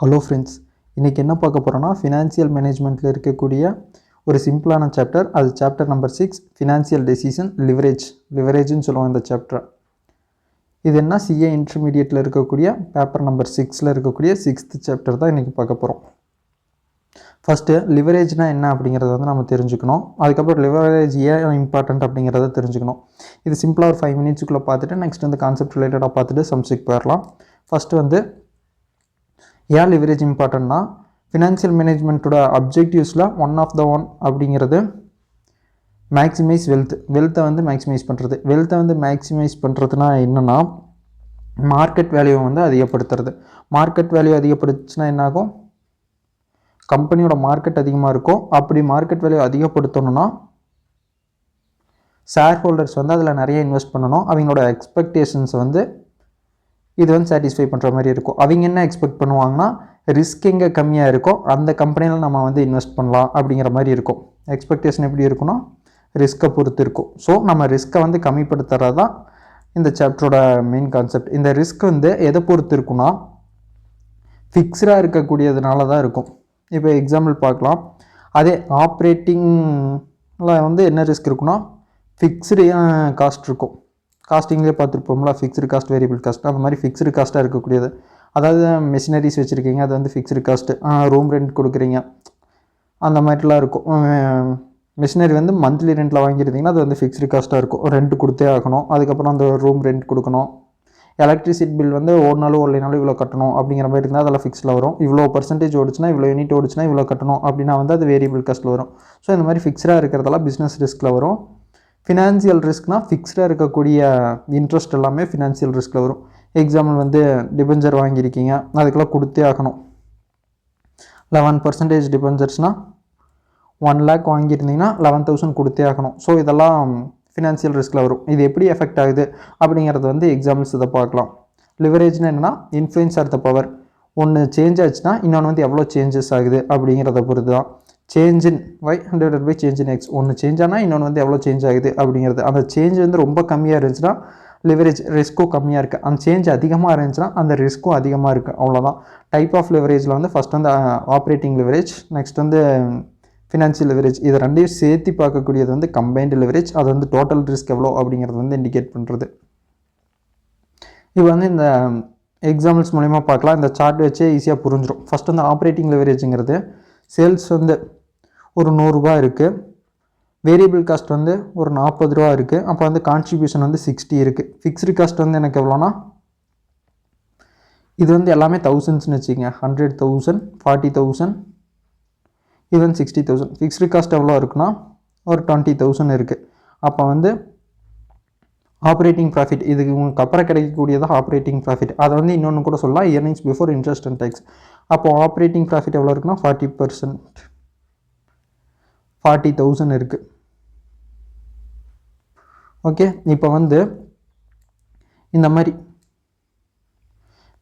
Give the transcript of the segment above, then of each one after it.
Hello friends, இன்றைக்கி என்ன பார்க்க போகிறோன்னா ஃபினான்ஷியல் மேனேஜ்மெண்ட்டில் இருக்கக்கூடிய ஒரு சிம்பிளான சாப்டர். அது சாப்டர் நம்பர் 6, ஃபினான்ஷியல் டெசிஷன் லிவரேஜ்னு சொல்லுவோம் இந்த சாப்டர். இது என்ன சிஏ இன்டர்மீடியட்டில் இருக்கக்கூடிய பேப்பர் நம்பர் 6ல் இருக்கக்கூடிய 6th சாப்டர் தான் இன்றைக்கி பார்க்க போகிறோம். ஃபஸ்ட்டு லிவரேஜ்னா என்ன அப்படிங்கிறத வந்து நம்ம தெரிஞ்சுக்கணும். அதுக்கப்புறம் லிவரேஜ் ஏன் இம்பார்ட்டன்ட் அப்படிங்கிறத தெரிஞ்சுக்கணும். இது சிம்பிளாக ஒரு 5 மினிட்ஸுக்குள்ளே பார்த்துட்டு நெக்ஸ்ட் வந்து கான்செப்ட் ரிலேட்டடாக பார்த்துட்டு சம்ஸுக்கு போயிடலாம். ஃபஸ்ட்டு வந்து ஏன் லிவரேஜ் இம்பார்ட்டன்ட்னா, ஃபினான்ஷியல் மேனேஜ்மெண்ட்டோட அப்ஜெக்டிவ்ஸில் ஒன் அப்படிங்கிறது மேக்ஸிமைஸ் வெல்த்தை வந்து மேக்ஸிமைஸ் பண்ணுறது. வெல்த்தை வந்து மேக்ஸிமைஸ் பண்ணுறதுனா என்னென்னா, மார்க்கெட் வேல்யூவை வந்து அதிகப்படுத்துறது. மார்க்கெட் வேல்யூ அதிகப்படுத்துச்சுன்னா என்னாகும், கம்பெனியோட மார்க்கெட் அதிகமாக இருக்கும். அப்படி மார்க்கெட் வேல்யூ அதிகப்படுத்தணும்னா ஷேர் ஹோல்டர்ஸ் வந்து அதில் நிறைய இன்வெஸ்ட் பண்ணணும். அவங்களோட எக்ஸ்பெக்டேஷன்ஸை வந்து இது வந்து சாட்டிஸ்ஃபை பண்ணுற மாதிரி இருக்கும். அவங்க என்ன எக்ஸ்பெக்ட் பண்ணுவாங்கன்னா, ரிஸ்க் எங்கே கம்மியாக இருக்கோ அந்த கம்பெனியில் நம்ம வந்து இன்வெஸ்ட் பண்ணலாம் அப்படிங்கிற மாதிரி இருக்கும். எக்ஸ்பெக்டேஷன் எப்படி இருக்குன்னா, ரிஸ்க்கை பொறுத்து இருக்கும். ஸோ நம்ம ரிஸ்க்கை வந்து கம்மிப்படுத்துறது தான் இந்த சாப்டரோட மெயின் கான்செப்ட். இந்த ரிஸ்க் வந்து எதை பொறுத்து இருக்குன்னா, ஃபிக்ஸ்டாக இருக்கக்கூடியதுனால தான் இருக்கும். இப்போ எக்ஸாம்பிள் பார்க்கலாம். அதே ஆப்ரேட்டிங்கில் வந்து என்ன ரிஸ்க் இருக்குன்னா, ஃபிக்ஸ்டு காஸ்ட் இருக்கும். காஸ்டிங்லேயே பார்த்துருப்போம்ல, ஃபிக்ஸ்டு காஸ்ட், வேரியபிள் காஸ்ட். அந்த மாதிரி ஃபிக்ஸ்டு காஸ்ட்டாக இருக்கக்கூடியது. அதாவது மெஷினரிஸ் வச்சுருக்கீங்க, அது வந்து ஃபிக்ஸ்டு காஸ்ட்டு. ரூம் ரெண்ட் கொடுக்குறீங்க, அந்த மாதிரிலாம் இருக்கும். மிஷினரி வந்து மந்த்லி ரெண்ட்டில் வாங்கியிருந்தீங்கன்னா அது வந்து ஃபிக்ஸ்டு காஸ்ட்டாக இருக்கும். ரெண்ட் கொடுத்தே ஆகணும். அதுக்கப்புறம் அந்த ரூம் ரெண்ட் கொடுக்கணும். எலக்ட்ரிசிட்டி பில் வந்து ஓடினாலும் ஓடலைனாலும் இவ்வளோ கட்டணும் அப்படிங்கிற மாதிரி இருந்தால் அதெல்லாம் ஃபிக்ஸில் வரும். இவ்வளோ பர்சன்டேஜ் ஓடிச்சுன்னா, இவ்வளோ யூனிட் ஓடிச்சுன்னா இவ்வளோ கட்டணும் அப்படின்னா வந்து அது வேரியபிள் காஸ்ட்டில் வரும். ஸோ இந்த மாதிரி ஃபிக்ஸ்டாக இருக்கிறதெல்லாம் பிஸ்னஸ் ரிஸ்கில் வரும். ஃபினான்சியல் ரிஸ்க்னால் ஃபிக்ஸ்டாக இருக்கக்கூடிய இன்ட்ரெஸ்ட் எல்லாமே ஃபினான்சியல் ரிஸ்கில் வரும். எக்ஸாம்பிள் வந்து டிபெஞ்சர் வாங்கியிருக்கீங்க, அதுக்கெல்லாம் கொடுத்தே ஆகணும். 11% டிபெஞ்சர்ஸ்னால் 1 lakh வாங்கியிருந்தீங்கன்னா 11,000 கொடுத்தே ஆகணும். ஸோ இதெல்லாம் ஃபினான்சியல் ரிஸ்கில் வரும். இது எப்படி எஃபெக்ட் ஆகுது அப்படிங்கிறது வந்து எக்ஸாம்பிள்ஸ் இதை பார்க்கலாம். லிவரேஜ்னா என்னென்னா, இன்ஃப்ளூயன்ஸ் ஆர் த பவர். ஒன்று சேஞ்ச் ஆச்சுன்னா இன்னொன்று வந்து எவ்வளோ சேஞ்சஸ் ஆகுது அப்படிங்கிறத பொறுத்து தான். Change in y divided by change in x. ஒன்று சேஞ்ச் ஆனால் இன்னொன்று வந்து எவ்வளோ சேஞ்ச் ஆகுது அப்படிங்கிறது. அந்த சேஞ்ச் வந்து ரொம்ப கம்மியாக இருந்துச்சுன்னா லிவரேஜ் ரிஸ்க்கும் கம்மியாக இருக்குது. அந்த சேஞ்ச் அதிகமாக இருந்துச்சுன்னா அந்த ரிஸ்க்கும் அதிகமாக இருக்குது. அவ்வளோதான். டைப் ஆஃப் லிவரேஜில் வந்து ஃபஸ்ட் வந்து ஆப்ரேட்டிங் லிவரேஜ், நெக்ஸ்ட் வந்து ஃபினான்ஷியல் லிவரேஜ். இது ரெண்டையும் சேர்த்து பார்க்கக்கூடியது வந்து கம்பைன்டு லிவரேஜ். அது வந்து டோட்டல் ரிஸ்க் எவ்வளோ அப்படிங்கிறது வந்து இண்டிகேட் பண்ணுறது. இது வந்து இந்த எக்ஸாம்பிள்ஸ் மூலிமா பார்க்கலாம். இந்த சார்ட் வச்சே ஈஸியாக புரிஞ்சிடும். ஃபஸ்ட் வந்து ஆப்ரேட்டிங் லிவரேஜுங்கிறது, சேல்ஸ் வந்து ஒரு 100 ரூபா இருக்குது, வேரியபிள் காஸ்ட் வந்து ஒரு 40 ரூபா இருக்குது, அப்போ வந்து கான்ட்ரிபியூஷன் வந்து 60 இருக்குது. ஃபிக்ஸ்டு காஸ்ட் வந்து எனக்கு எவ்வளோனா, இது வந்து எல்லாமே தௌசண்ட்ஸ்னு வச்சுக்கோங்க. 100,000, 40,000, இது வந்து 60,000. ஃபிக்ஸ்டு காஸ்ட் எவ்வளோ இருக்குன்னா ஒரு 20,000 இருக்குது. அப்போ வந்து ஆப்ரேட்டிங் ப்ராஃபிட், இதுக்கு உங்களுக்கு அப்புறம் கிடைக்கக்கூடியதாக ஆப்ரேட்டிங் ப்ராஃபிட். அதை வந்து இன்னொன்று கூட சொல்லலாம், earnings before interest and tax. அப்போது ஆப்ரேட்டிங் ப்ராஃபிட் எவ்வளோ இருக்குன்னா 40%, 40,000 இருக்குது. ஓகே, இப்போ வந்து இந்த மாதிரி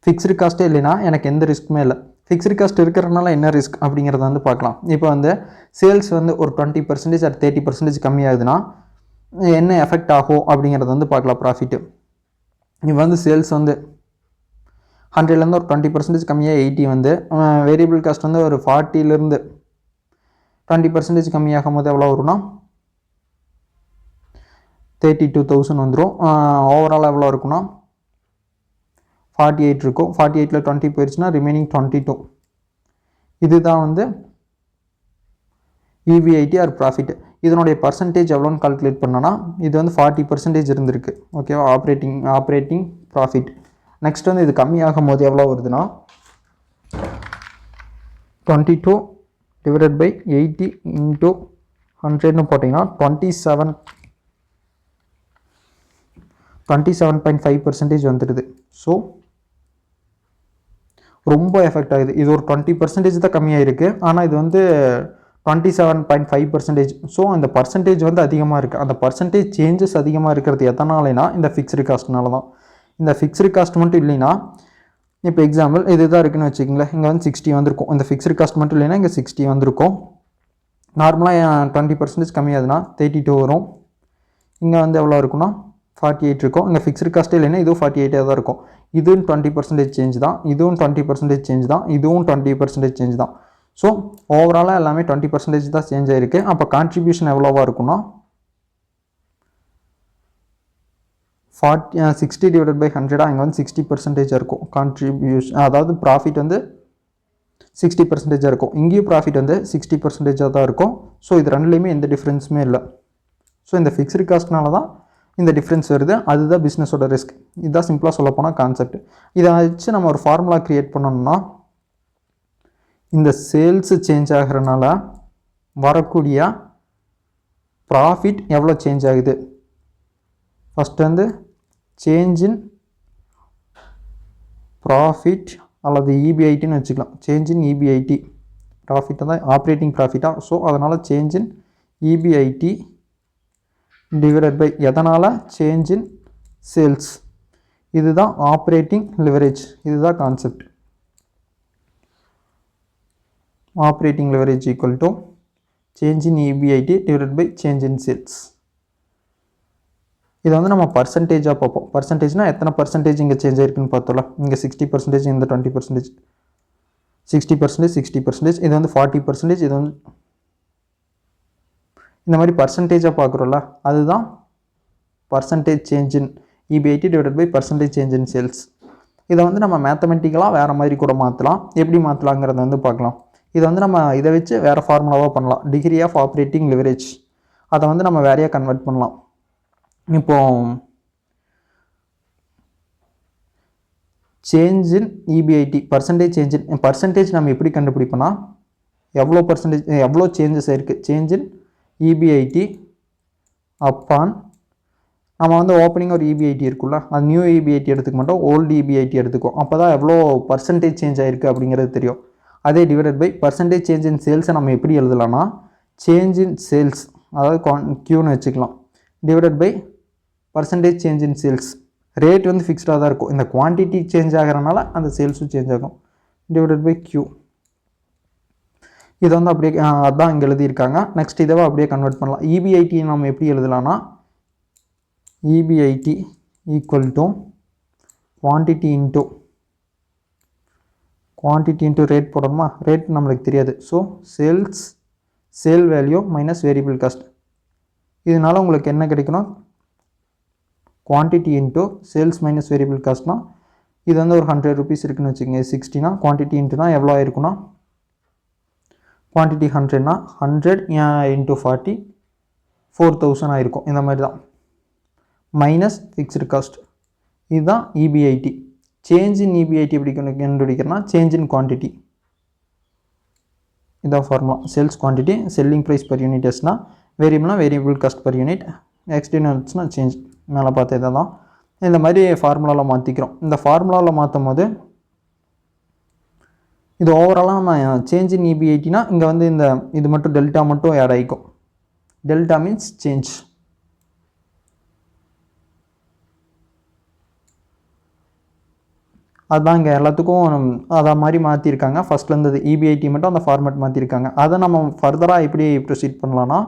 ஃபிக்ஸ்டு காஸ்ட்டே இல்லைன்னா எனக்கு எந்த ரிஸ்க்குமே இல்லை. ஃபிக்ஸ்டு காஸ்ட் இருக்கிறதுனால என்ன ரிஸ்க் அப்படிங்கிறத வந்து பார்க்கலாம். இப்போ வந்து சேல்ஸ் வந்து ஒரு 20% ஆர் 30% கம்மியாகுதுன்னா என்ன எஃபெக்ட் ஆகும் அப்படிங்கிறத வந்து பார்க்கலாம். ப்ராஃபிட்டு இப்போ வந்து சேல்ஸ் வந்து 100லேருந்து ஒரு 20% கம்மியாக 80 வந்து, வேரியபிள் காஸ்ட் வந்து ஒரு 40லேருந்து 20% கம்மியாகும் போது எவ்வளோ வரும்னா 32,000 வந்துடும். ஓவரால் எவ்வளோ இருக்குன்னா 48 இருக்கும். 48ல் 20 போயிடுச்சுன்னா ரிமைனிங் 22. இதுதான் வந்து EBIT ஆர் ப்ராஃபிட். இதனுடைய பர்சன்டேஜ் எவ்வளோன்னு கால்குலேட் பண்ணோன்னா இது வந்து 40% இருந்திருக்கு. ஓகேவா, ஆப்ரேட்டிங் ப்ராஃபிட். நெக்ஸ்ட் வந்து இது கம்மியாகும் போது எவ்வளோ வருதுன்னா 22 டிவைடட் பை 80 இன்ட்டு 100ன்னு போட்டிங்கன்னா 27.5% வந்துடுது. ஸோ ரொம்ப எஃபெக்ட் ஆகுது. இது ஒரு 20% தான் கம்மியாக இருக்குது, ஆனால் இது வந்து 27.5%. ஸோ அந்த பர்சன்டேஜ் வந்து அதிகமாக இருக்குது. அந்த பர்சன்டேஜ் சேஞ்சஸ் அதிகமாக இருக்கிறது எதனாலனா இந்த ஃபிக்ஸ்டு காஸ்ட்னால தான். இந்த ஃபிக்ஸ்டு காஸ்ட் மட்டும் இல்லைன்னா, இப்போ எக்ஸாம்பிள் இது தான் இருக்குன்னு வச்சுக்கிங்களேன், இங்கே வந்து 60 வந்திருக்கும். இந்த ஃபிக்ஸ்டு காஸ்ட் மட்டும் இல்லைன்னா இங்கே 60 வந்திருக்கும். நார்மலாக 20% கம்மியாகுதுன்னா 32 வரும். இங்கே வந்து எவ்வளோ இருக்குன்னா 48 இருக்கும். இங்கே ஃபிக்ஸ்டு காஸ்ட்டே இல்லைன்னா இதுவும் 48 தான் இருக்கும். இதுவும் 20% சேஞ்ச் தான், இதுவும் 20% சேஞ்ச் தான், இதுவும் 20% சேஞ்ச் தான். ஸோ ஓவராலாக எல்லாமே 20% தான் சேஞ்ச் ஆகிருக்கு. அப்போ கான்ட்ரிபியூஷன் எவ்வளோவா இருக்குன்னா 60 டிவைடட் பை 100 அங்கே வந்து 60% இருக்கும் கான்ட்ரிபியூஷன். அதாவது ப்ராஃபிட் வந்து 60% இருக்கும், இங்கேயும் ப்ராஃபிட் வந்து 60% தான் இருக்கும். ஸோ இது ரெண்டுலேயுமே எந்த டிஃப்ரென்ஸுமே இல்லை. ஸோ இந்த ஃபிக்ஸ்டு காஸ்ட்னால தான் இந்த டிஃப்ரென்ஸ் வருது. அதுதான் பிஸ்னஸோட ரிஸ்க். இதுதான் சிம்பிளாக சொல்ல போனால் கான்செப்ட். இதை வச்சு நம்ம ஒரு ஃபார்முலா க்ரியேட் பண்ணோம்னா இந்த சேல்ஸு சேஞ்ச் ஆகிறனால வரக்கூடிய ப்ராஃபிட் எவ்வளோ சேஞ்ச் ஆகுது. ஃபஸ்ட்டு வந்து சேஞ்ச் இன் ப்ராஃபிட் அல்லது இபிஐடின்னு வச்சுக்கலாம். சேஞ்ச் இன் இபிஐடி ப்ராஃபிட் தான் ஆப்ரேட்டிங் ப்ராஃபிட்டாக. ஸோ அதனால் change in EBIT divided by எதனால் சேஞ்ச் இன் சேல்ஸ். இதுதான் ஆப்ரேட்டிங் லிவரேஜ். இதுதான் concept. Operating leverage equal to change in EBIT divided by change in sales. இதை வந்து நம்ம பர்சன்டேஜாக பார்ப்போம். பர்சன்டேஜ்னால் எத்தனை பர்சன்டேஜ் இங்கே சேஞ்ச் ஆயிருக்குன்னு பார்த்தோம்ல. இங்கே 60%, இந்த 20%, 60%, 60%, இது வந்து 40%, இது வந்து இந்த மாதிரி பர்சன்டேஜாக பார்க்குறோம்ல, அதுதான் percentage change in EBIT divided by percentage change in sales. இதை வந்து நம்ம மேத்தமெட்டிக்கலாக வேறு மாதிரி கூட மாற்றலாம். எப்படி மாற்றலாங்கிறத வந்து பார்க்கலாம். இதை வந்து நம்ம இதை வச்சு வேறு ஃபார்முலாவாக பண்ணலாம். டிகிரி ஆஃப் ஆப்ரேட்டிங் லிவரேஜ் அதை வந்து நம்ம வேறையாக கன்வெர்ட் பண்ணலாம். இப்போ change in EPIT percentage change in percentage நம்ம எப்படி கண்டுபிடிப்போம்னா எவ்வளோ பர்சன்டேஜ் எவ்வளோ சேஞ்சஸ் ஆயிருக்கு சேஞ்ச் இன் இபிஐடி அப்பான் நம்ம வந்து ஓப்பனிங் ஒரு இபிஐடி இருக்குல்ல, அது நியூ இபிஐடி எடுத்துக்க மாட்டோம், ஓல்டு இபிஐடி எடுத்துக்கும். அப்போ தான் எவ்வளோ பர்சன்டேஜ் சேஞ்ச் ஆயிருக்கு அப்படிங்கிறது தெரியும். அதே divided by percentage change in சேல்ஸை நம்ம எப்படி எழுதலாம்னா சேஞ்ச் இன் சேல்ஸ் அதாவது கியூன்னு வச்சுக்கலாம் divided by percentage change in sales. Rate வந்து ஃபிக்ஸ்டாக தான் இருக்கும், இந்த குவான்டிட்டி சேஞ்ச் ஆகிறனால அந்த சேல்ஸும் சேஞ்ச் ஆகும் டிவைடட் பை கியூ. இதை வந்து அப்படியே அதான் இங்கே எழுதியிருக்காங்க. நெக்ஸ்ட் இதை அப்படியே கன்வெர்ட் பண்ணலாம். இபிஐடி நம்ம எப்படி எழுதலாம்னா EBIT equal to quantity into rate போடணுமா, ரேட் நம்மளுக்கு தெரியாது. So sale value minus variable cost. இதனால உங்களுக்கு என்ன கிடைக்கணும் quantity into sales minus variable காஸ்ட்னா இது வந்து ஒரு 100 rupees இருக்குன்னு வச்சுக்கோங்க. 60னா குவான்டிட்டி இன்ட்டுனா எவ்வளோ ஆயிருக்குன்னா குவான்டிட்டி 100னா 100 இன்ட்டு 40 4000 ஆயிருக்கும். இந்த மாதிரி தான் மைனஸ் ஃபிக்ஸ்டு காஸ்ட். இதுதான் இபிஐடி. சேஞ்ச் இன் இபிஐடி எப்படி கண்டுபிடிக்கிறனா சேஞ்ச் இன் குவான்டிட்டி. இதான் formula. Sales quantity selling price per unit எஸ்னா வேரியபிள்னா வேரியபிள் காஸ்ட் பர் யூனிட், எக்ஸ்டர்னல்ஸ்னா சேஞ்ச். மேலே பார்த்து இதை தான் இந்த மாதிரி ஃபார்முலாவில் மாற்றிக்கிறோம். இந்த ஃபார்முலாவில் மாற்றும் போது இது ஓவராலாக நம்ம சேஞ்ச் இன் இபிஐடினா இங்கே வந்து இந்த இது மட்டும் டெல்டா மட்டும் ஆட் ஆகிக்கும். Delta means change. அதுதான் இங்கே எல்லாத்துக்கும் அதை மாதிரி மாற்றிருக்காங்க. ஃபஸ்ட்டில் இருந்தது இபிஐடி மட்டும் அந்த ஃபார்மேட் மாற்றிருக்காங்க. அதை நம்ம ஃபர்தராக எப்படி ப்ரொசீட் பண்ணலான்னா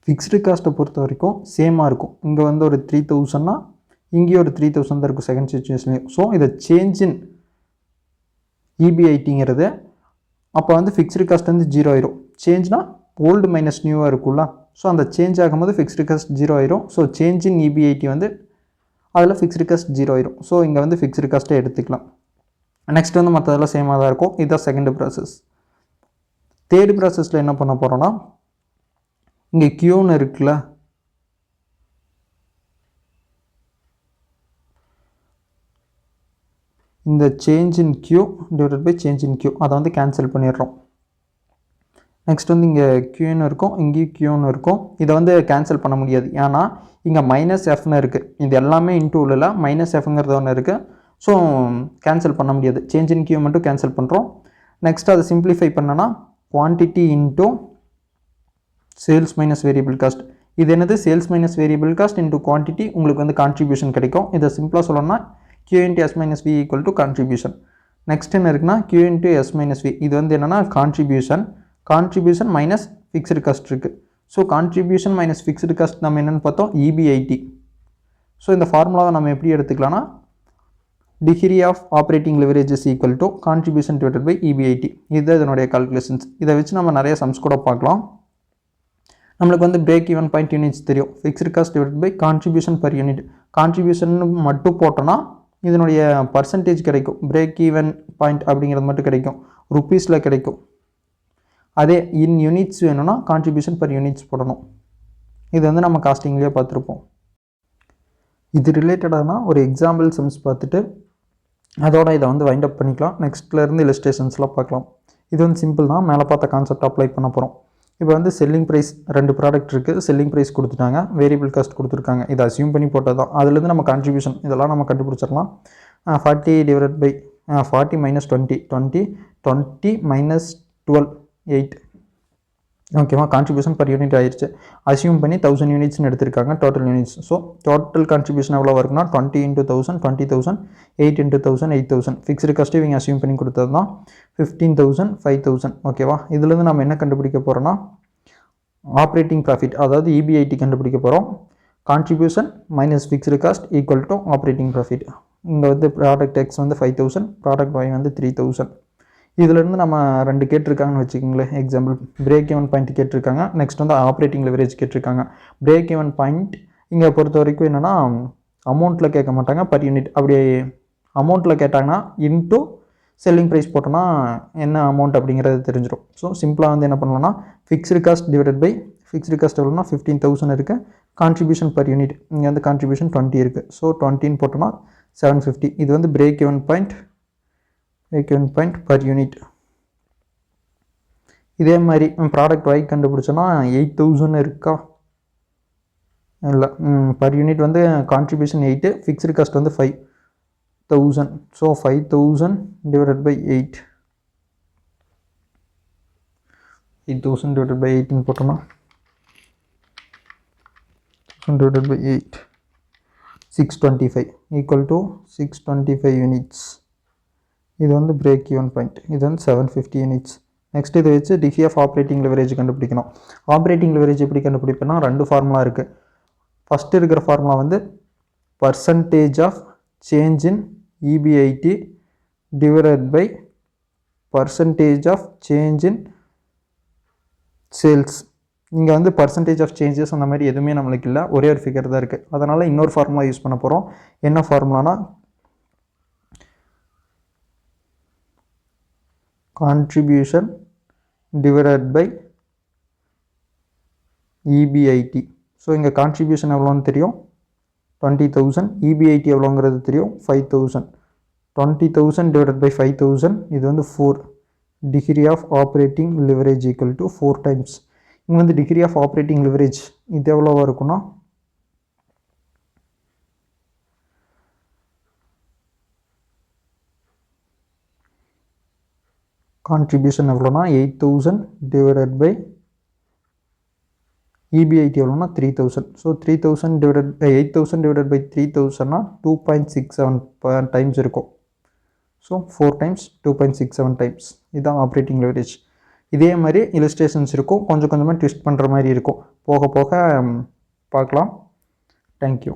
ஃபிக்ஸ்டு காஸ்ட்டை பொறுத்த வரைக்கும் சேமாக இருக்கும். இங்கே வந்து ஒரு 3000னா இங்கேயும் ஒரு 3000 தான் இருக்கும் செகண்ட் சிச்சுவேஷன்லேயும். ஸோ இதை சேஞ்ச் இன் இபிஐடிங்கிறது அப்போ வந்து ஃபிக்ஸ்டு காஸ்ட் வந்து 0 ஆயிரும். சேஞ்ச்னா ஓல்டு மைனஸ் நியூவாக இருக்கும்ல, ஸோ அந்த சேஞ்ச் ஆகும்போது ஃபிக்ஸ்டு காஸ்ட் 0 ஆயிரும். ஸோ சேஞ்ச் இன் இபிஐடி வந்து அதில் ஃபிக்ஸ்டு காஸ்ட் 0 ஆயிரும். ஸோ இங்கே வந்து ஃபிக்ஸ்டு காஸ்ட்டை எடுத்துக்கலாம். நெக்ஸ்ட் வந்து மற்றதெல்லாம் சேமாக தான் இருக்கும். இதுதான் செகண்ட் ப்ராசஸ். தேர்ட் ப்ராசஸில் என்ன பண்ண போகிறோன்னா இங்கே கியூன்னு இருக்குல்ல, இந்த change in Q divided by change in Q அதை வந்து கேன்சல் பண்ணிடுறோம். நெக்ஸ்ட் வந்து இங்கே கியூன்னு இருக்கும், இங்கேயும் கியூன்னு இருக்கும். இதை வந்து கேன்சல் பண்ண முடியாது, ஏன்னா இங்கே மைனஸ் எஃப்னு இருக்குது. இது எல்லாமே இன்டூ உள்ள மைனஸ் எஃப்ங்கிறது ஒன்று இருக்குது. ஸோ கேன்சல் பண்ண முடியாது. சேஞ்ச் இன் கியூ மட்டும் கேன்சல் பண்ணுறோம். நெக்ஸ்ட் அதை சிம்பிளிஃபை பண்ணனா quantity into sales minus variable cost. இது என்னது sales minus variable cost into quantity, உங்களுக்கு வந்து கான்ட்ரிபியூஷன் கிடைக்கும். இதை சிம்பிளாக சொல்லணும்னா Q into S minus V equal to contribution. Next என்ன இருக்குன்னா Q into S minus V. இது வந்து என்னென்னா கான்ட்ரிபியூஷன் மைனஸ் ஃபிக்ஸ்டு காஸ்ட் இருக்குது. So contribution minus fixed cost நம்ம என்னென்னு பார்த்தோம் EBIT. ஸோ இந்த ஃபார்முலாவை நம்ம எப்படி எடுத்துக்கலாம்னா degree of operating leverage is equal to contribution divided by EBIT. இது இதனுடைய கால்குலேஷன்ஸ். இதை வச்சு நம்ம நிறைய சம்ஸ் கூட பார்க்கலாம். நம்மளுக்கு வந்து பிரேக் ஈவன் பாயிண்ட் யூனிட்ஸ் தெரியும். Fixed cost divided by contribution per unit. Contribution மட்டும் போட்டோன்னா இதனுடைய பர்சன்டேஜ் கிடைக்கும். பிரேக் ஈவன் பாயிண்ட் அப்படிங்கிறது மட்டும் கிடைக்கும், ருப்பீஸில் கிடைக்கும். அதே இன் யூனிட்ஸ் வேணும்னா கான்ட்ரிபியூஷன் பர் யூனிட்ஸ் போடணும். இது வந்து நம்ம காஸ்டிங்லேயே பார்த்துருப்போம். இது ரிலேட்டடான ஒரு எக்ஸாம்பிள் சம்ஸ் பார்த்துட்டு அதோட இதை வந்து வைண்ட் அப் பண்ணிக்கலாம். நெக்ஸ்ட்லேருந்து இல்லஸ்ட்ரேஷன்ஸ்லாம் பார்க்கலாம். இது வந்து சிம்பிள் தான். மேலே பார்த்த கான்செப்ட் அப்ளை பண்ண போகிறோம். இப்போ வந்து செல்லிங் ப்ரைஸ் 2 ப்ராடக்ட் இருக்குது. செல்லிங் ப்ரைஸ் கொடுத்துட்டாங்க, வேரியபிள் காஸ்ட் கொடுத்துருக்காங்க. இதை அசியூம் பண்ணி போட்டது தான். அதுலேருந்து நம்ம கான்ட்ரிபியூஷன் இதெல்லாம் நம்ம கண்டுபிடிச்சிடலாம். 40 டிவைடட் பை 40 மைனஸ் 20 20 மைனஸ் 12 8. ஓகேவா, கான்ட்ரிபியூஷன் பர் யூனிட் ஆயிடுச்சு. அசியூம் பண்ணி 1000 யூனிட்ஸ்னு எடுத்திருக்காங்க, total units. So total contribution எவ்வளோ இருக்குன்னா 20 × 1000 20,000, 8 × 1000 8,000. ஃபிக்ஸ்டு காஸ்ட்டு இவங்க அசியூம் பண்ணி கொடுத்தது தான் 15,000 5,000. ஓகேவா, இதுலேருந்து நம்ம என்ன கண்டுபிடிக்க போகிறோம்னா ஆப்ரேட்டிங் ப்ராஃபிட், அதாவது EBIT கண்டுபிடிக்க போகிறோம். Contribution minus fixed cost equal to operating profit. இங்கே வந்து ப்ராடக்ட் எக்ஸ் வந்து 5,000, ப்ராடக்ட் ஒய் வந்து 3,000. இதிலேருந்து நம்ம 2 கேட்டிருக்காங்கன்னு வச்சுக்கோங்களேன். எக்ஸாம்பிள் பிரேக் ஈவன் பாயிண்ட் கேட்டிருக்காங்க, நெக்ஸ்ட் வந்து ஆப்ரேட்டிங் லெவரேஜ் கேட்டிருக்காங்க. பிரேக் ஈவன் பாயிண்ட் இங்கே பொறுத்த வரைக்கும் என்னென்னா அமௌண்ட்டில் கேட்க மாட்டாங்க, பர் யூனிட். அப்படி அமௌண்ட்டில் கேட்டாங்கன்னா இன்ட்டு செல்லிங் ப்ரைஸ் போட்டோன்னா என்ன அமௌண்ட் அப்படிங்கிறது தெரிஞ்சிடும். ஸோ சிம்பிளாக வந்து என்ன பண்ணலாம்னா fixed cost divided by fixed cost எவ்வளோனா 15,000 இருக்குது. கான்ட்ரிபியூஷன் பர் யூனிட் இங்கே வந்து கான்ட்ரிபியூஷன் 20 இருக்குது. ஸோ 20 போட்டோன்னா 750. இது வந்து break even point per unit. இதே மாதிரி ப்ராடக்ட் ஒய் கண்டுபிடிச்சோன்னா 8,000 இருக்கா, இல்லை பர் யூனிட் வந்து கான்ட்ரிபியூஷன் 8, ஃபிக்ஸ்டு காஸ்ட் வந்து 5,000. So 5,000 divided by 8 8,000 divided by 8 போட்டோம்னா divided by 8 625 equal to 625 units. இது வந்து பிரேக் ஈவன் பாயிண்ட். இது வந்து 750 யூனிட்ஸ். நெக்ஸ்ட் இதை வச்சு டிகிரி ஆஃப் ஆப்ரேட்டிங் லெவரேஜ் கண்டுபிடிக்கணும். ஆப்ரேட்டிங் லெவரேஜ் எப்படி கண்டுபிடிப்பேன்னா 2 ஃபார்முலா இருக்குது. ஃபஸ்ட்டு இருக்கிற ஃபார்முலா வந்து percentage of change in EBIT divided by percentage of change in sales. இங்கே வந்து பர்சன்டேஜ் ஆஃப் சேஞ்சஸ் அந்த மாதிரி எதுவுமே நம்மளுக்கு இல்லை, ஒரே ஒரு ஃபிகர் தான் இருக்குது. அதனால் இன்னொரு ஃபார்முலா யூஸ் பண்ண போகிறோம். என்ன ஃபார்முலானா contribution divided by EBIT. So இங்கே கான்ட்ரிபியூஷன் எவ்வளோன்னு தெரியும் 20,000, EBIT எவ்வளோங்கிறது தெரியும் 5,000. 20,000 டிவைடட் பை 5,000 இது வந்து 4. Degree of operating leverage equal to 4 times. இங்கே வந்து டிகிரி ஆஃப் ஆப்ரேட்டிங் லிவரேஜ் இது எவ்வளோவா இருக்குன்னா கான்ட்ரிபியூஷன் எவ்வளோனா 8,000 டிவைடட் பை EBIT எவ்வளோனா 3,000. So 3,000 divided by 8,000 divided by 3,000னா 2.67 டைம்ஸ் இருக்கும். So 4 times 2.67 times. இதுதான் ஆப்ரேட்டிங் லெவரேஜ். இதே மாதிரி இல்லஸ்ட்ரேஷன்ஸ் இருக்கும், கொஞ்சம் கொஞ்சமாக ட்விஸ்ட் பண்ணுற மாதிரி இருக்கும். போக போக பார்க்கலாம். தேங்க்யூ.